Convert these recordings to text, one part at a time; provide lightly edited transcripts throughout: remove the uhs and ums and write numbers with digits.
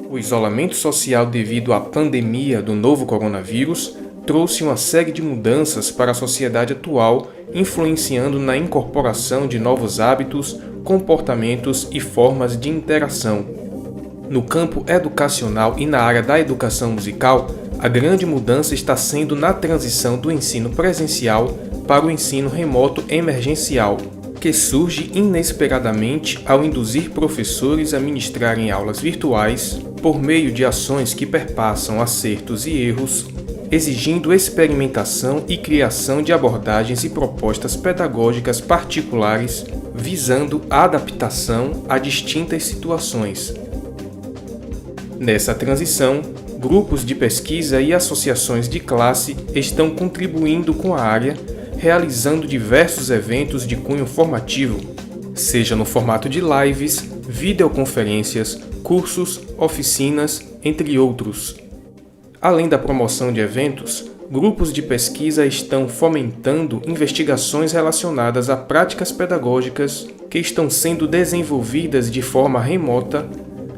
O isolamento social devido à pandemia do novo coronavírus trouxe uma série de mudanças para a sociedade atual, influenciando na incorporação de novos hábitos, comportamentos e formas de interação. No campo educacional e na área da educação musical, a grande mudança está sendo na transição do ensino presencial para o ensino remoto emergencial, que surge inesperadamente ao induzir professores a ministrarem aulas virtuais por meio de ações que perpassam acertos e erros, exigindo experimentação e criação de abordagens e propostas pedagógicas particulares, visando a adaptação a distintas situações. Nessa transição, grupos de pesquisa e associações de classe estão contribuindo com a área, realizando diversos eventos de cunho formativo, seja no formato de lives, videoconferências, cursos, oficinas, entre outros. Além da promoção de eventos, grupos de pesquisa estão fomentando investigações relacionadas a práticas pedagógicas que estão sendo desenvolvidas de forma remota,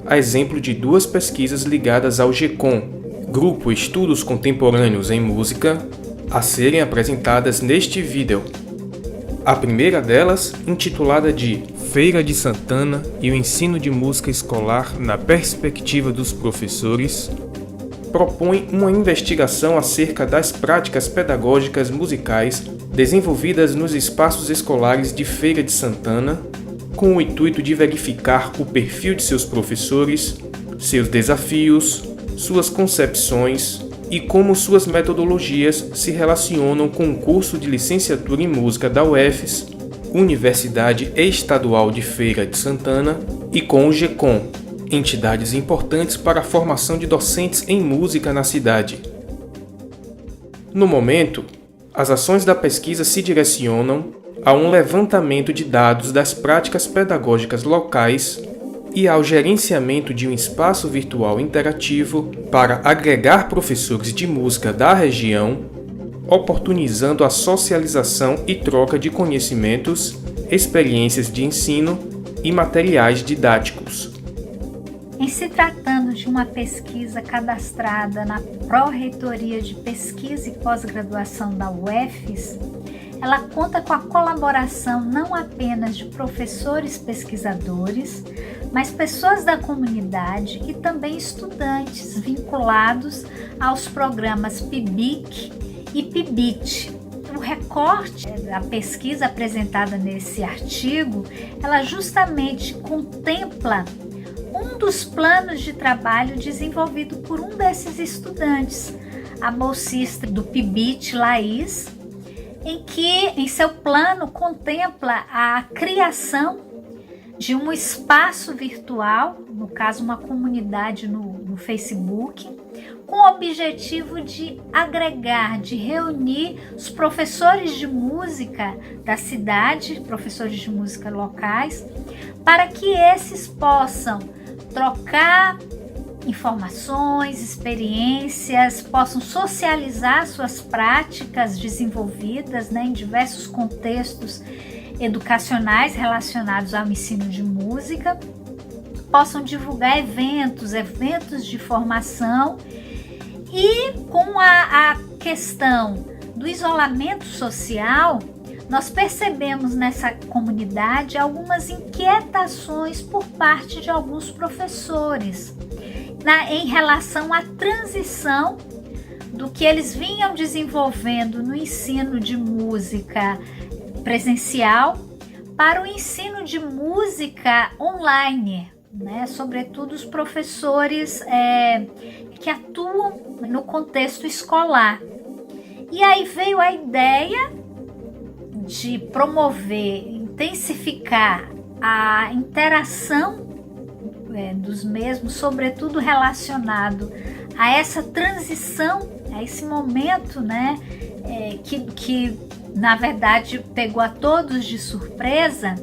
a exemplo de 2 pesquisas ligadas ao GECOM, Grupo Estudos Contemporâneos em Música, a serem apresentadas neste vídeo. A primeira delas, intitulada de Feira de Santana e o ensino de música escolar na perspectiva dos professores, propõe uma investigação acerca das práticas pedagógicas musicais desenvolvidas nos espaços escolares de Feira de Santana, com o intuito de verificar o perfil de seus professores, seus desafios, suas concepções e como suas metodologias se relacionam com o curso de licenciatura em música da UFES, Universidade Estadual de Feira de Santana, e com o GECOM, entidades importantes para a formação de docentes em música na cidade. No momento, as ações da pesquisa se direcionam a um levantamento de dados das práticas pedagógicas locais e ao gerenciamento de um espaço virtual interativo para agregar professores de música da região, oportunizando a socialização e troca de conhecimentos, experiências de ensino e materiais didáticos. Em se tratando de uma pesquisa cadastrada na Pró-Reitoria de Pesquisa e Pós-Graduação da UFES, ela conta com a colaboração não apenas de professores pesquisadores, mas pessoas da comunidade e também estudantes vinculados aos programas PIBIC e PIBIT. O recorte da pesquisa apresentada nesse artigo, ela justamente contempla um dos planos de trabalho desenvolvido por um desses estudantes, a bolsista do PIBIT, Laís, em que em seu plano contempla a criação de um espaço virtual, no caso uma comunidade no Facebook, com o objetivo de agregar, de reunir os professores de música da cidade, professores de música locais, para que esses possam trocar informações, experiências, possam socializar suas práticas desenvolvidas, em diversos contextos educacionais relacionados ao ensino de música, possam divulgar eventos de formação e com a questão do isolamento social, nós percebemos nessa comunidade algumas inquietações por parte de alguns professores em relação à transição do que eles vinham desenvolvendo no ensino de música presencial para o ensino de música online, sobretudo os professores que atuam no contexto escolar. E aí veio a ideia de promover, intensificar a interação dos mesmos, sobretudo relacionado a essa transição, a esse momento, que na verdade pegou a todos de surpresa.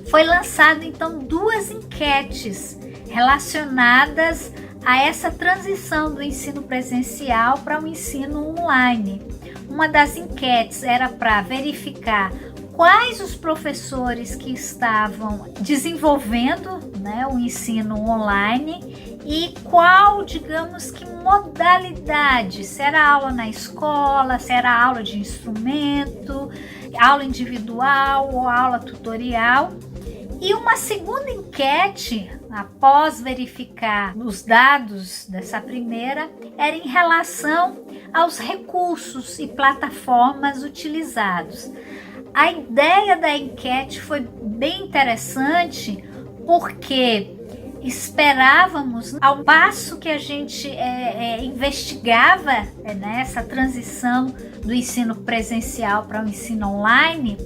Foi lançado então 2 enquetes relacionadas a essa transição do ensino presencial para o ensino online. Uma das enquetes era para verificar quais os professores que estavam desenvolvendo o ensino online e qual, digamos que modalidade, se era aula na escola, se era aula de instrumento, aula individual ou aula tutorial. E uma segunda enquete, após verificar os dados dessa primeira, era em relação aos recursos e plataformas utilizados. A ideia da enquete foi bem interessante porque esperávamos, ao passo que a gente investigava essa transição do ensino presencial para o ensino online,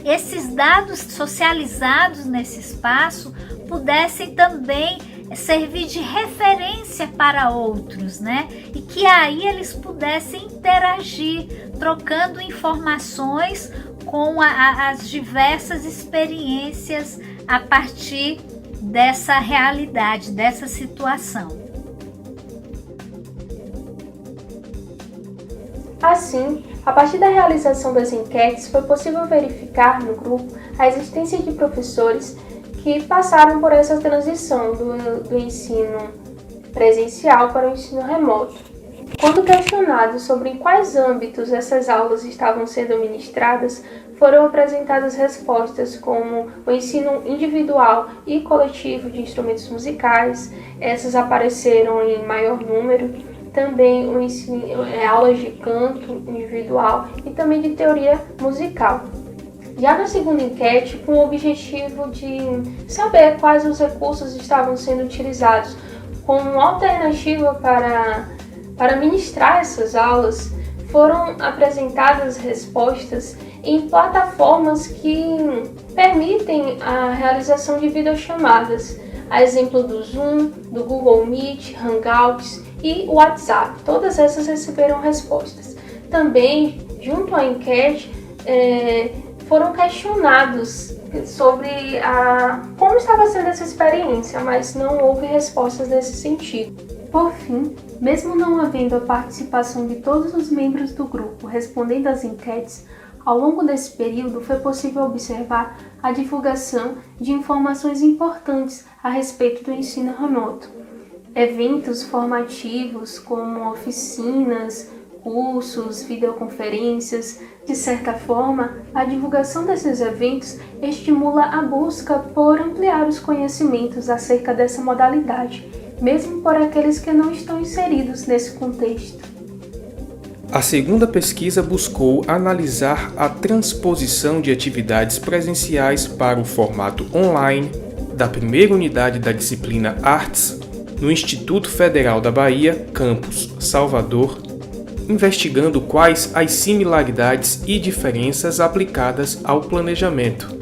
esses dados socializados nesse espaço pudessem também servir de referência para outros, né? E que aí eles pudessem interagir, trocando informações com as diversas experiências a partir dessa realidade, dessa situação. Assim, a partir da realização das enquetes, foi possível verificar no grupo a existência de professores que passaram por essa transição do ensino presencial para o ensino remoto. Quando questionados sobre em quais âmbitos essas aulas estavam sendo ministradas, foram apresentadas respostas como o ensino individual e coletivo de instrumentos musicais, essas apareceram em maior número, também o ensino, aulas de canto individual e também de teoria musical. Já na segunda enquete, com o objetivo de saber quais os recursos estavam sendo utilizados como alternativa para ministrar essas aulas, foram apresentadas respostas em plataformas que permitem a realização de videochamadas, a exemplo do Zoom, do Google Meet, Hangouts e WhatsApp. Todas essas receberam respostas. Também, junto à enquete, foram questionados sobre como estava sendo essa experiência, mas não houve respostas nesse sentido. Por fim, mesmo não havendo a participação de todos os membros do grupo respondendo às enquetes, ao longo desse período foi possível observar a divulgação de informações importantes a respeito do ensino remoto. Eventos formativos como oficinas, cursos, videoconferências. De certa forma, a divulgação desses eventos estimula a busca por ampliar os conhecimentos acerca dessa modalidade, mesmo por aqueles que não estão inseridos nesse contexto. A segunda pesquisa buscou analisar a transposição de atividades presenciais para o formato online da primeira unidade da disciplina Artes no Instituto Federal da Bahia, campus Salvador, investigando quais as similaridades e diferenças aplicadas ao planejamento.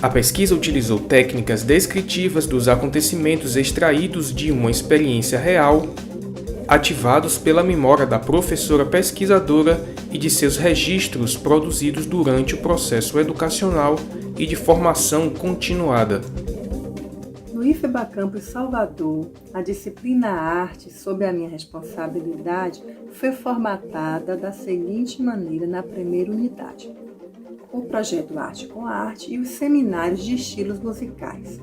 A pesquisa utilizou técnicas descritivas dos acontecimentos extraídos de uma experiência real, ativados pela memória da professora pesquisadora e de seus registros produzidos durante o processo educacional e de formação continuada. No IFBA Campus Salvador, a disciplina Arte, sob a minha responsabilidade, foi formatada da seguinte maneira na primeira unidade: o projeto Arte com Arte e os seminários de estilos musicais.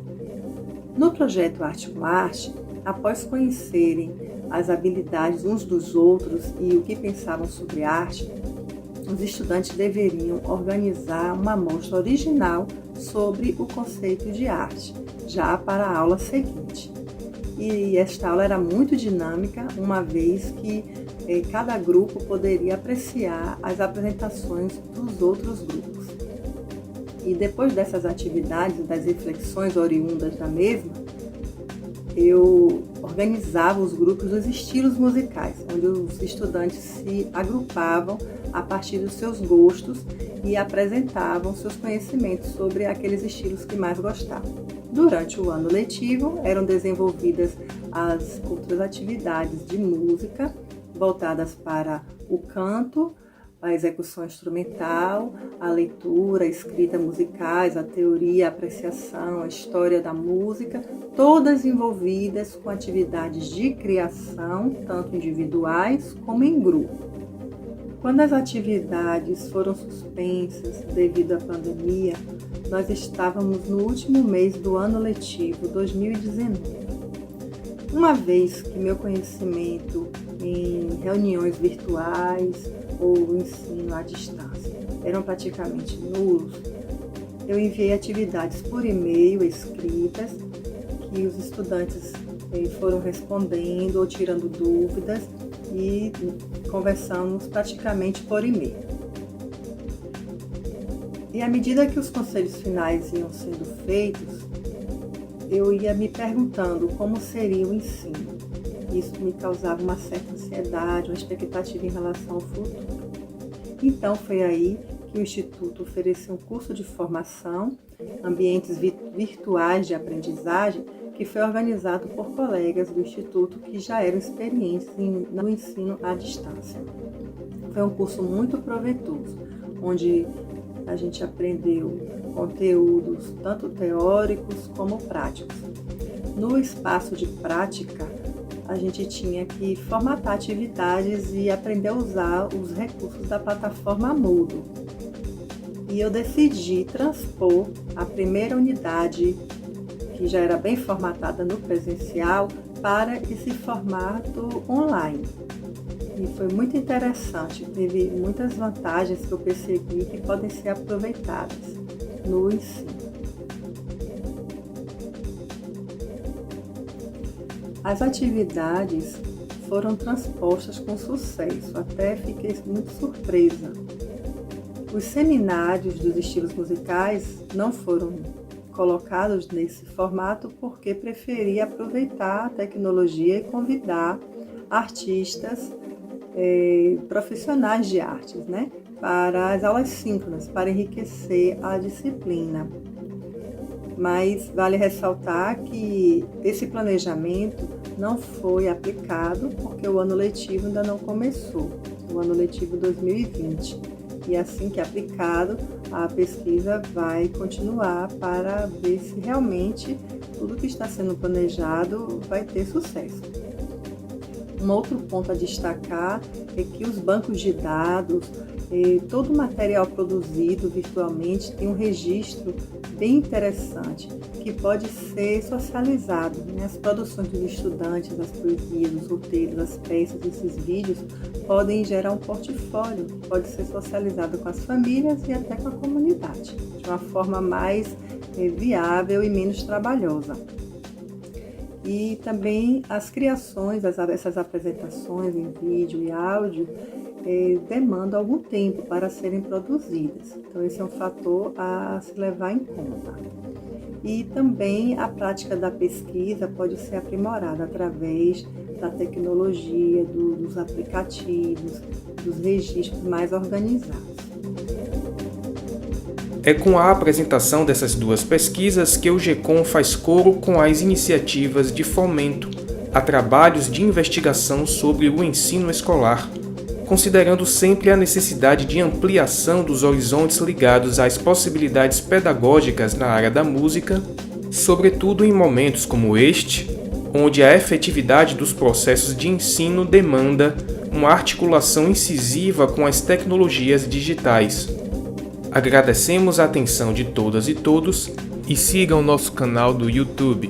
No projeto Arte com Arte, após conhecerem as habilidades uns dos outros e o que pensavam sobre arte, os estudantes deveriam organizar uma amostra original sobre o conceito de arte, já para a aula seguinte. E esta aula era muito dinâmica, uma vez que cada grupo poderia apreciar as apresentações dos outros grupos. E depois dessas atividades e das reflexões oriundas da mesma, eu organizava os grupos dos estilos musicais, onde os estudantes se agrupavam a partir dos seus gostos e apresentavam seus conhecimentos sobre aqueles estilos que mais gostavam. Durante o ano letivo, eram desenvolvidas as outras atividades de música voltadas para o canto, a execução instrumental, a leitura, a escrita musicais, a teoria, a apreciação, a história da música, todas envolvidas com atividades de criação, tanto individuais como em grupo. Quando as atividades foram suspensas devido à pandemia, nós estávamos no último mês do ano letivo 2019. uma vez que meu conhecimento em reuniões virtuais ou ensino à distância eram praticamente nulos, eu enviei atividades por e-mail escritas que os estudantes foram respondendo ou tirando dúvidas e conversamos praticamente por e-mail. E à medida que os conselhos finais iam sendo feitos, eu ia me perguntando como seria o ensino. Isso me causava uma certa ansiedade, uma expectativa em relação ao futuro. Então foi aí que o Instituto ofereceu um curso de formação, ambientes virtuais de aprendizagem, que foi organizado por colegas do Instituto que já eram experientes no ensino à distância. Foi um curso muito proveitoso, onde a gente aprendeu conteúdos tanto teóricos como práticos. No espaço de prática, a gente tinha que formatar atividades e aprender a usar os recursos da plataforma Moodle. E eu decidi transpor a primeira unidade, que já era bem formatada no presencial, para esse formato online. E foi muito interessante, teve muitas vantagens que eu percebi que podem ser aproveitadas no ensino. As atividades foram transpostas com sucesso, até fiquei muito surpresa. Os seminários dos estilos musicais não foram colocados nesse formato porque preferi aproveitar a tecnologia e convidar artistas profissionais de artes, para as aulas síncronas, para enriquecer a disciplina. Mas vale ressaltar que esse planejamento não foi aplicado porque o ano letivo ainda não começou, o ano letivo 2020. E assim que aplicado, a pesquisa vai continuar para ver se realmente tudo que está sendo planejado vai ter sucesso. Um outro ponto a destacar é que os bancos de dados, todo o material produzido virtualmente tem um registro bem interessante que pode ser socializado. As produções dos estudantes, as poesias, os roteiros, as peças, esses vídeos podem gerar um portfólio, pode ser socializado com as famílias e até com a comunidade, de uma forma mais viável e menos trabalhosa. E também as criações, essas apresentações em vídeo e áudio, demandam algum tempo para serem produzidas. Então, esse é um fator a se levar em conta. E também a prática da pesquisa pode ser aprimorada através da tecnologia, dos aplicativos, dos registros mais organizados. É com a apresentação dessas duas pesquisas que o GECOM faz coro com as iniciativas de fomento a trabalhos de investigação sobre o ensino escolar, considerando sempre a necessidade de ampliação dos horizontes ligados às possibilidades pedagógicas na área da música, sobretudo em momentos como este, onde a efetividade dos processos de ensino demanda uma articulação incisiva com as tecnologias digitais. Agradecemos a atenção de todas e todos e sigam nosso canal do YouTube.